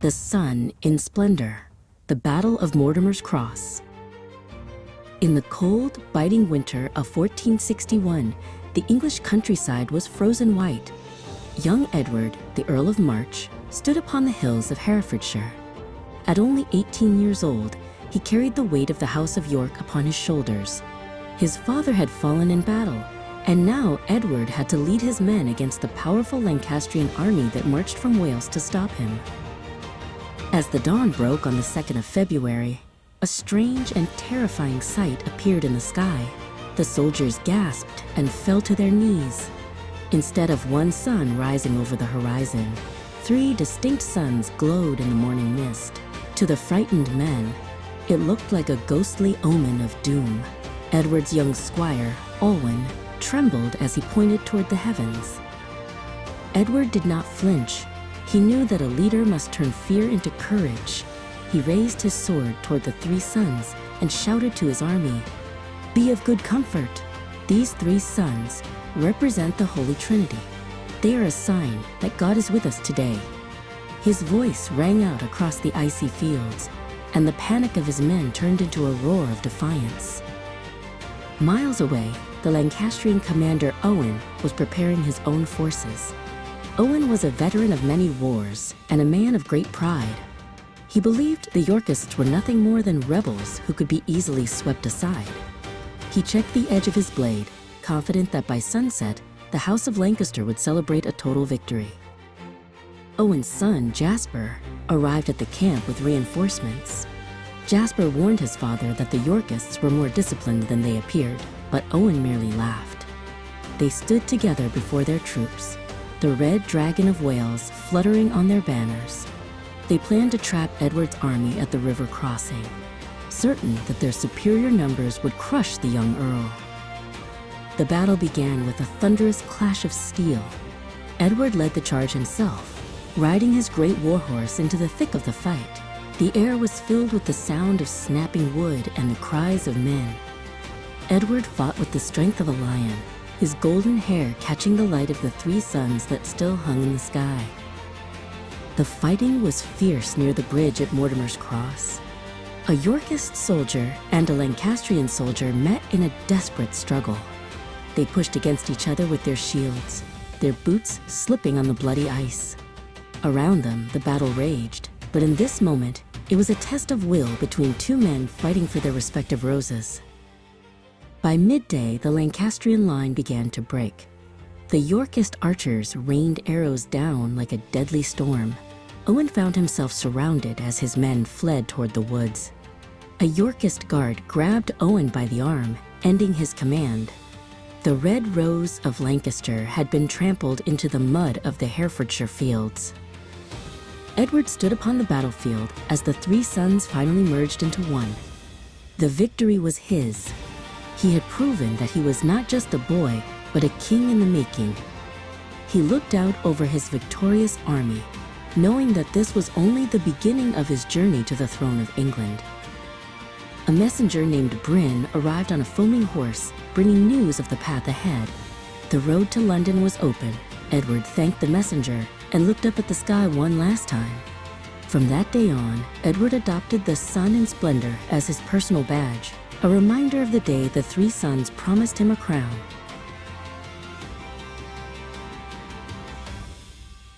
The sun in Splendour, the Battle of Mortimer's Cross. In the cold, biting winter of 1461, the English countryside was frozen white. Young Edward, the Earl of March, stood upon the hills of Herefordshire. At only 18 years old, he carried the weight of the House of York upon his shoulders. His father had fallen in battle, and now Edward had to lead his men against the powerful Lancastrian army that marched from Wales to stop him. As the dawn broke on the 2nd of February, a strange and terrifying sight appeared in the sky. The soldiers gasped and fell to their knees. Instead of one sun rising over the horizon, 3 distinct suns glowed in the morning mist. To the frightened men, it looked like a ghostly omen of doom. Edward's young squire, Olwen, trembled as he pointed toward the heavens. Edward did not flinch. He knew that a leader must turn fear into courage. He raised his sword toward the 3 suns and shouted to his army, "Be of good comfort. These 3 suns represent the Holy Trinity. They are a sign that God is with us today." His voice rang out across the icy fields, and the panic of his men turned into a roar of defiance. Miles away, the Lancastrian commander Owen was preparing his own forces. Owen was a veteran of many wars and a man of great pride. He believed the Yorkists were nothing more than rebels who could be easily swept aside. He checked the edge of his blade, confident that by sunset, the House of Lancaster would celebrate a total victory. Owen's son, Jasper, arrived at the camp with reinforcements. Jasper warned his father that the Yorkists were more disciplined than they appeared, but Owen merely laughed. They stood together before their troops, the red dragon of Wales fluttering on their banners. They planned to trap Edward's army at the river crossing, certain that their superior numbers would crush the young earl. The battle began with a thunderous clash of steel. Edward led the charge himself, riding his great warhorse into the thick of the fight. The air was filled with the sound of snapping wood and the cries of men. Edward fought with the strength of a lion, his golden hair catching the light of the 3 suns that still hung in the sky. The fighting was fierce near the bridge at Mortimer's Cross. A Yorkist soldier and a Lancastrian soldier met in a desperate struggle. They pushed against each other with their shields, their boots slipping on the bloody ice. Around them, the battle raged, but in this moment, it was a test of will between 2 men fighting for their respective roses. By midday, the Lancastrian line began to break. The Yorkist archers rained arrows down like a deadly storm. Owen found himself surrounded as his men fled toward the woods. A Yorkist guard grabbed Owen by the arm, ending his command. The Red Rose of Lancaster had been trampled into the mud of the Herefordshire fields. Edward stood upon the battlefield as the 3 suns finally merged into one. The victory was his. He had proven that he was not just a boy, but a king in the making. He looked out over his victorious army, knowing that this was only the beginning of his journey to the throne of England. A messenger named Bryn arrived on a foaming horse, bringing news of the path ahead. The road to London was open. Edward thanked the messenger and looked up at the sky one last time. From that day on, Edward adopted the sun in Splendour as his personal badge, a reminder of the day the 3 suns promised him a crown.